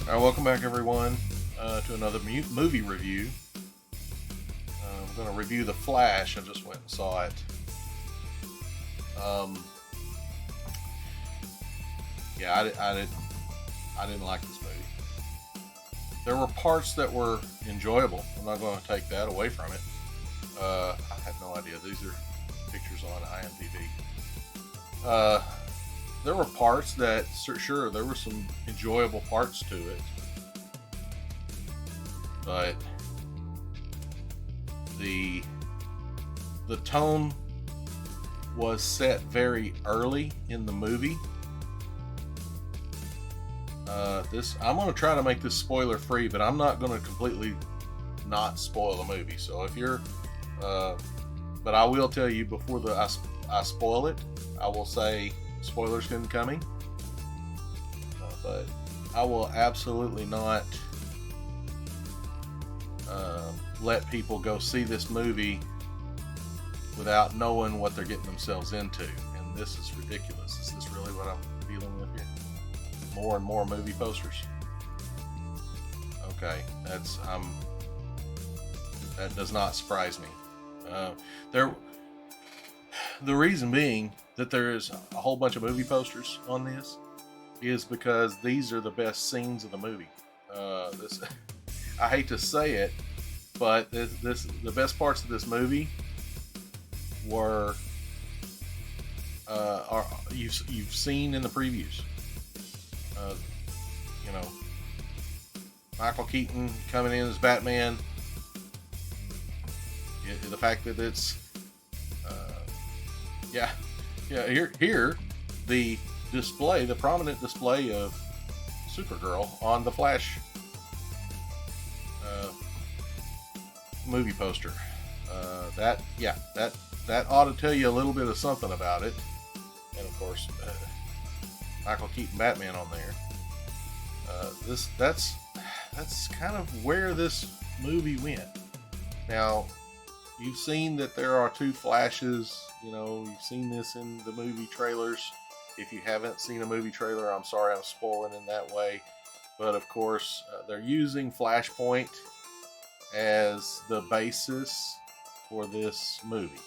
Welcome back, everyone, to another movie review. I'm going to review The Flash. I just went and saw it. Um, yeah, I didn't like this movie. There were parts that were enjoyable. I'm not going to take that away from it. I had no idea. These are pictures on IMDb. There were parts that, sure, there were some enjoyable parts to it, but the tone was set very early in the movie. I'm going to try to make this spoiler free, but I'm not going to completely not spoil the movie. So if you're, but I will tell you before I spoil it, I will say spoilers coming. But I will absolutely not let people go see this movie without knowing what they're getting themselves into. And this is ridiculous. Is this really what I'm dealing with here? More and more movie posters. Okay, that does not surprise me. The reason being that there is a whole bunch of movie posters on this is because these are the best scenes of the movie. I hate to say it, but the best parts of this movie were are you've seen in the previews. You know, Michael Keaton coming in as Batman. The fact that it's here the prominent display of Supergirl on the Flash movie poster. That ought to tell you a little bit of something about it. And of course, Michael Keaton Batman on there. That's kind of where this movie went. Now, you've seen that there are two Flashes. You know, you've seen this in the movie trailers. If you haven't seen a movie trailer, I'm sorry I'm spoiling in that way. But of course, they're using Flashpoint as the basis for this movie.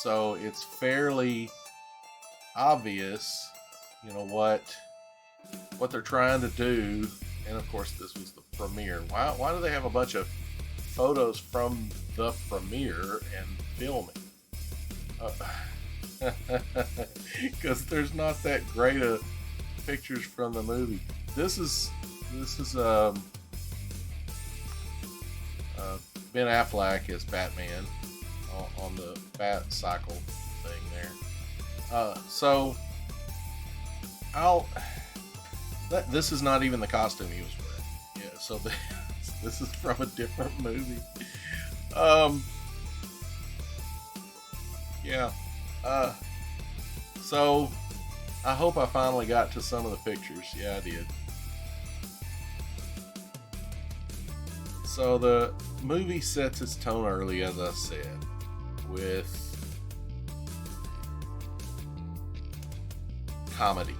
So it's fairly obvious, you know, what they're trying to do. And of course, this was the premiere. Why do they have a bunch of photos from the premiere and filming? Because there's not that great of pictures from the movie. This is Ben Affleck as Batman on the Bat Cycle thing there. So this is not even the costume he was wearing. Yeah, so this is from a different movie. So I hope I finally got to some of the pictures. Yeah, I did. So the movie sets its tone early, as I said, with comedy.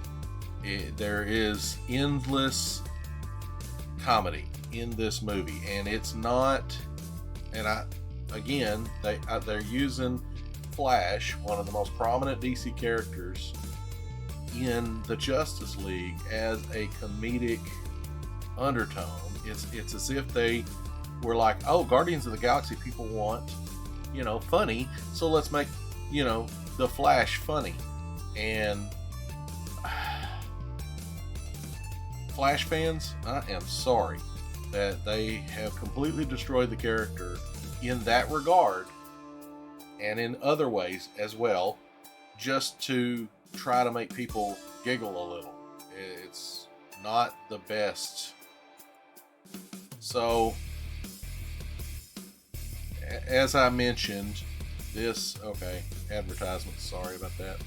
There is endless comedy in this movie, and it's not. And they're using Flash, one of the most prominent DC characters in the Justice League, as a comedic undertone. It's as if they were like, oh, Guardians of the Galaxy people want, funny, so let's make, the Flash funny. And Flash fans, I am sorry that they have completely destroyed the character in that regard, and in other ways as well, just to try to make people giggle a little. It's not the best. So, as I mentioned, advertisement, sorry about that.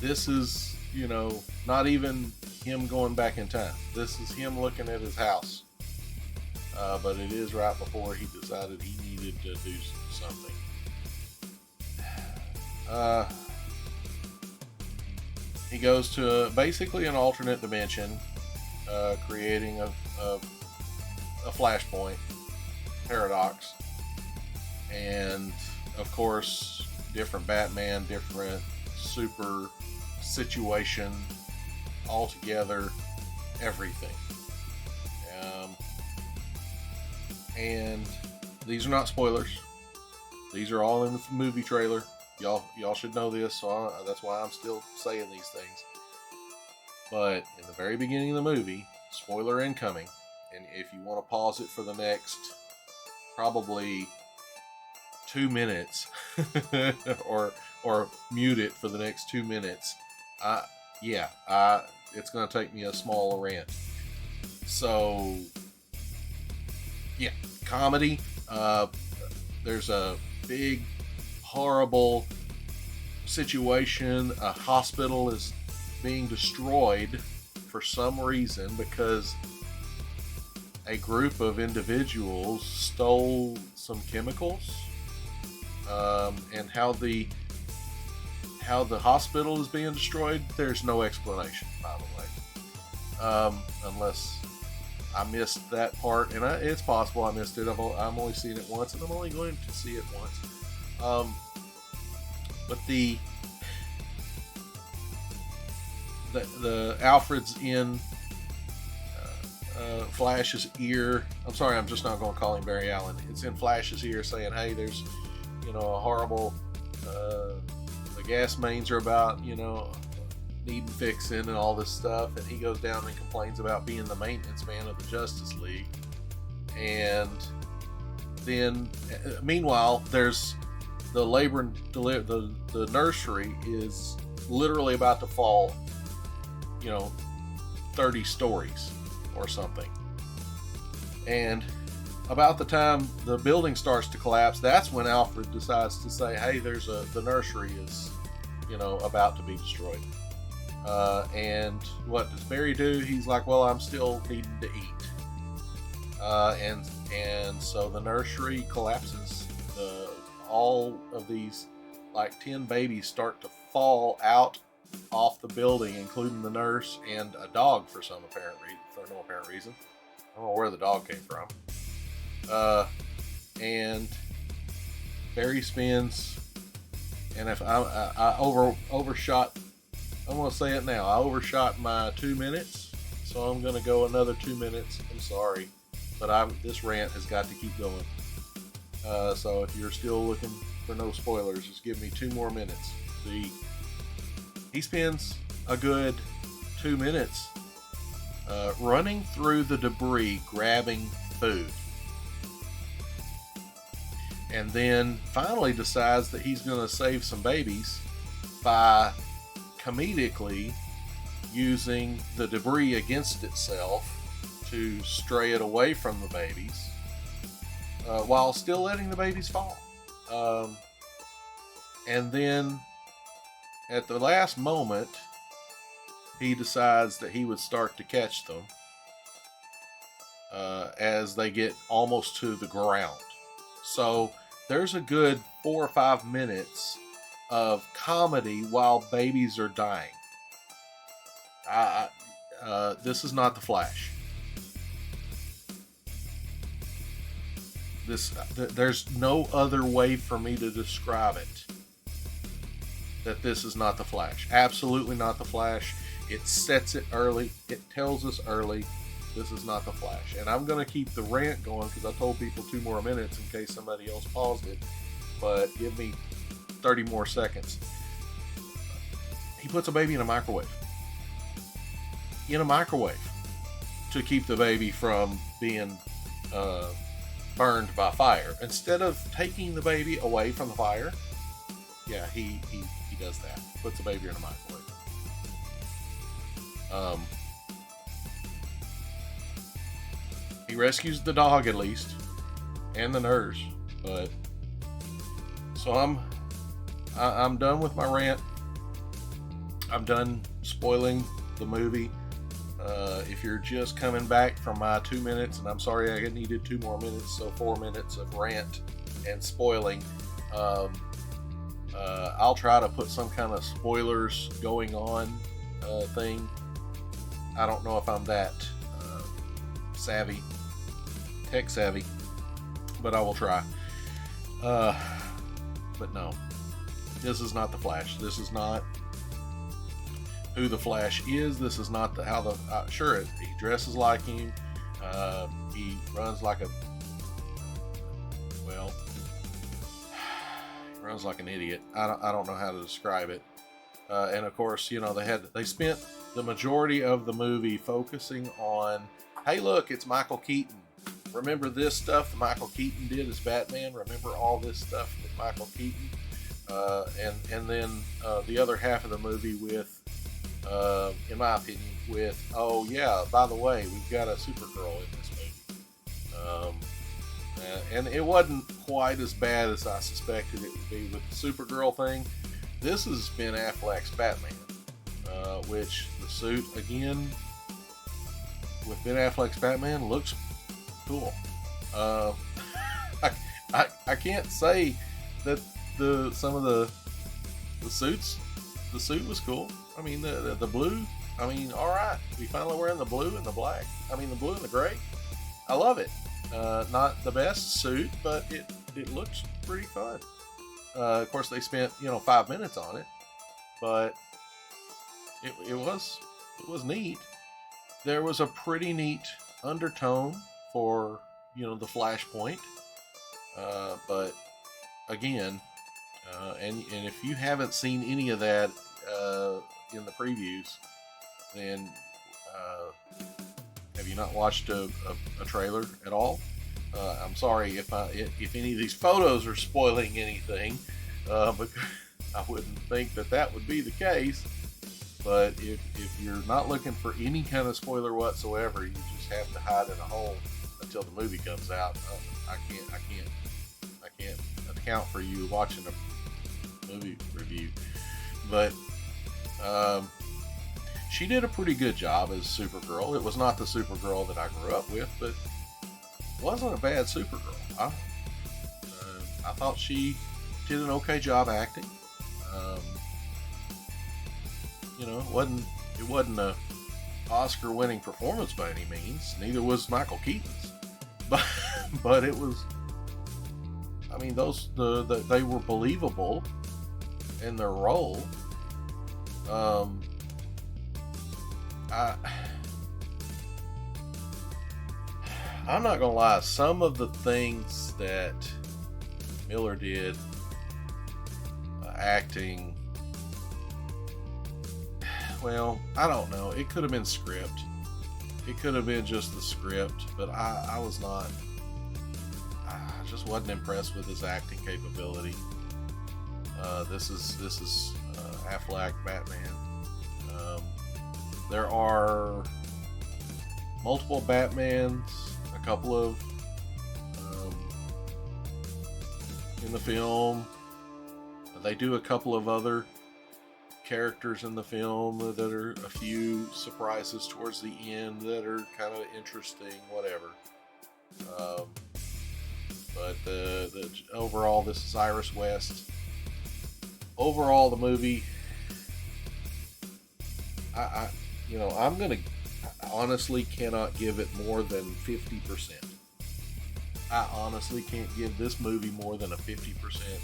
This is, not even him going back in time. This is him looking at his house. But it is right before he decided he needed to do something. He goes to basically an alternate dimension creating a flashpoint paradox, and of course, different Batman, different super situation altogether, everything. Um, and these are not spoilers. These are all in the movie trailer. Y'all should know this, so that's why I'm still saying these things. But in the very beginning of the movie, spoiler incoming, and if you want to pause it for the next probably 2 minutes, or mute it for the next 2 minutes, it's gonna take me a small rant. So yeah, comedy. There's a big, horrible situation. A hospital is being destroyed for some reason because a group of individuals stole some chemicals, and how the hospital is being destroyed, there's no explanation, by the way, unless I missed that part, and it's possible I missed it. I'm only seen it once, and I'm only going to see it once. But the Alfred's in Flash's ear. I'm sorry, I'm just not going to call him Barry Allen. It's in Flash's ear saying, "Hey, there's a horrible. The gas mains are about needing fixing and all this stuff," and he goes down and complains about being the maintenance man of the Justice League. And then, meanwhile, there's the labor and the nursery is literally about to fall, 30 stories or something. And about the time the building starts to collapse, that's when Alfred decides to say, "Hey, the nursery is, about to be destroyed." And what does Barry do? He's like, "Well, I'm still needing to eat." And so the nursery collapses. All of these, like 10 babies, start to fall out off the building, including the nurse and a dog for no apparent reason. I don't know where the dog came from. And Barry spins, and if I overshot, I'm going to say it now. I overshot my 2 minutes, so I'm going to go another 2 minutes. I'm sorry, but this rant has got to keep going. So if you're still looking for no spoilers, just give me 2 more minutes. He spends a good 2 minutes running through the debris, grabbing food, and then finally decides that he's going to save some babies by comedically using the debris against itself to stray it away from the babies, while still letting the babies fall. And then at the last moment, he decides that he would start to catch them as they get almost to the ground. So there's a good 4 or 5 minutes of comedy while babies are dying. This is not The Flash. There's no other way for me to describe it. That this is not The Flash. Absolutely not The Flash. It sets it early. It tells us early. This is not The Flash. And I'm going to keep the rant going because I told people 2 more minutes in case somebody else paused it. But give me 30 more seconds. He puts a baby in a microwave. To keep the baby from being burned by fire. Instead of taking the baby away from the fire, yeah, he does that. Puts the baby in a microwave. He rescues the dog at least, and the nurse. But so I'm done with my rant. I'm done spoiling the movie. If you're just coming back from my 2 minutes, and I'm sorry I needed 2 more minutes, so 4 minutes of rant and spoiling. I'll try to put some kind of spoilers going on thing I don't know if I'm that savvy, tech savvy, but I will try. But no, this is not the Flash. This is not who the Flash is. This is not how the sure he dresses like him. He runs like a well, he runs like an idiot. I don't know how to describe it. And of course, you know, they spent the majority of the movie focusing on, hey, look, it's Michael Keaton. Remember this stuff that Michael Keaton did as Batman? Remember all this stuff with Michael Keaton? And then the other half of the movie with, in my opinion, with, oh yeah, by the way, we've got a Supergirl in this movie. And it wasn't quite as bad as I suspected it would be with the Supergirl thing. This is Ben Affleck's Batman, which the suit, again, with Ben Affleck's Batman, looks cool. I can't say that some of the suits, the suit was cool. I mean, the blue, I mean, all right, we finally wearing the blue and the black. I mean, the blue and the gray. I love it. Not the best suit, but it looks pretty fun. Of course, they spent 5 minutes on it, but it was neat. There was a pretty neat undertone for the Flashpoint, but again, and if you haven't seen any of that in the previews, then have you not watched a trailer at all? I'm sorry if any of these photos are spoiling anything, but I wouldn't think that would be the case. But if you're not looking for any kind of spoiler whatsoever, you just have to hide in a hole until the movie comes out. I can't account for you watching a movie review, but she did a pretty good job as Supergirl. It was not the Supergirl that I grew up with, but it wasn't a bad Supergirl. I thought she did an okay job acting. It wasn't a Oscar-winning performance by any means. Neither was Michael Keaton's, but it was. I mean, they were believable in their role. I'm not gonna lie. Some of the things that Miller did, acting. Well, I don't know. It could have been script. It could have been just the script, but I was not. I just wasn't impressed with his acting capability. This is Affleck Batman. There are multiple Batmans, a couple of in the film. They do a couple of other characters in the film that are a few surprises towards the end that are kind of interesting, whatever. But the overall, this is Iris West. Overall, the movie, I honestly cannot give it more than 50%. I honestly can't give this movie more than a 50%,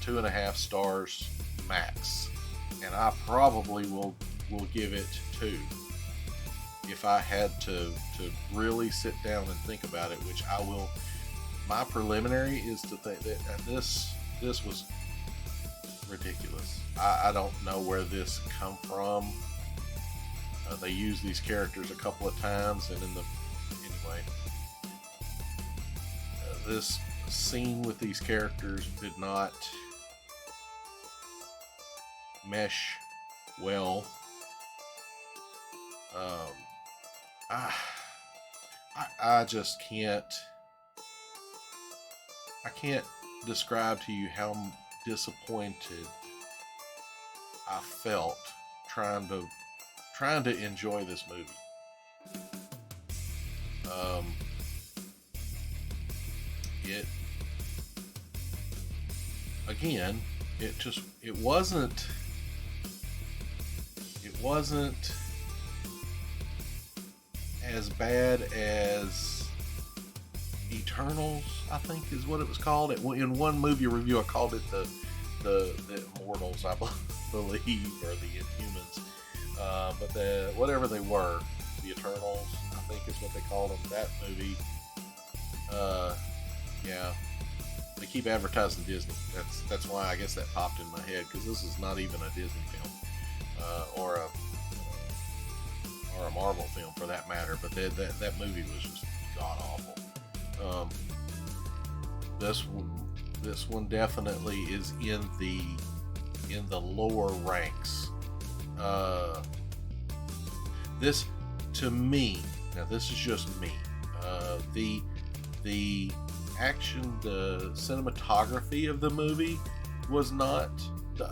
2.5 stars max. And I probably will give it 2 if I had to really sit down and think about it, which I will. My preliminary is to think that this was ridiculous. I don't know where this come from. They use these characters a couple of times, and anyway, this scene with these characters did not mesh well. I just can't. I can't describe to you how disappointed I felt trying to enjoy this movie. It wasn't as bad as Eternals, I think is what it was called. In one movie review, I called it the Immortals, I believe, or the Inhumans. But whatever they were, the Eternals, I think is what they called them. That movie, yeah, they keep advertising Disney. That's why I guess that popped in my head, because this is not even a Disney film, or a Marvel film for that matter. But that movie was just god awful. This one definitely is in the lower ranks. This, to me, now this is just me. The action, the cinematography of the movie was not.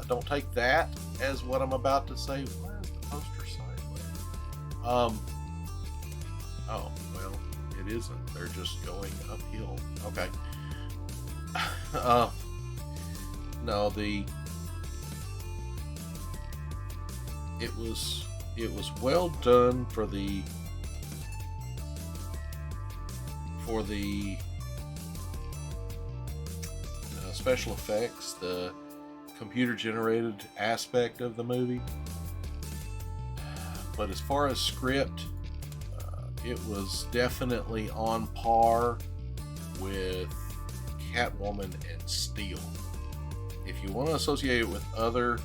Don't take that as what I'm about to say. Why is the poster sideways? Oh well, it isn't. They're just going uphill. Okay. No, it was well done for the special effects, the computer generated aspect of the movie. But as far as script, it was definitely on par with Catwoman and Steel. If you want to associate it with other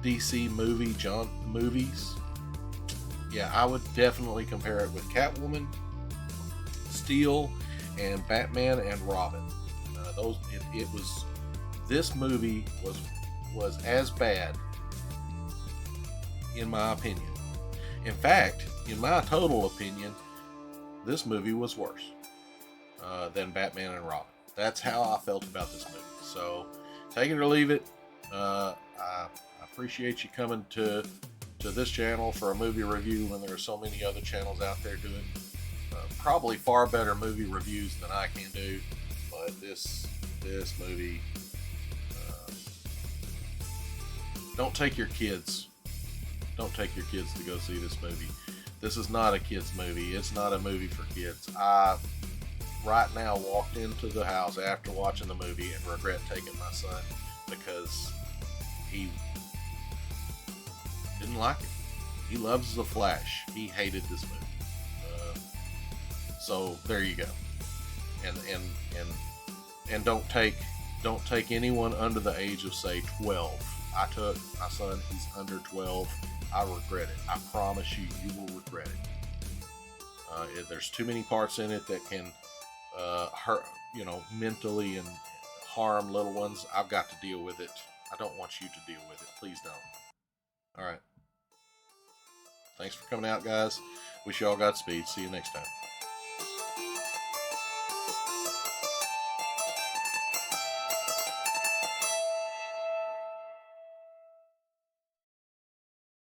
DC movies, yeah, I would definitely compare it with Catwoman, Steel, and Batman and Robin. This movie was as bad, in my opinion. In fact, in my total opinion, this movie was worse than Batman and Robin. That's how I felt about this movie. So take it or leave it. I appreciate you coming to this channel for a movie review when there are so many other channels out there doing probably far better movie reviews than I can do. But this movie, don't take your kids. Don't take your kids to go see this movie. This is not a kids movie. It's not a movie for kids. I right now walked into the house after watching the movie and regret taking my son because he didn't like it. He loves The Flash. He hated this movie. So there you go. And don't take anyone under the age of, say, 12. I took my son. He's under 12. I regret it. I promise you, you will regret it. There's too many parts in it that can hurt, mentally and harm little ones. I've got to deal with it. I don't want you to deal with it. Please don't. All right. Thanks for coming out, guys. Wish you all Godspeed. See you next time.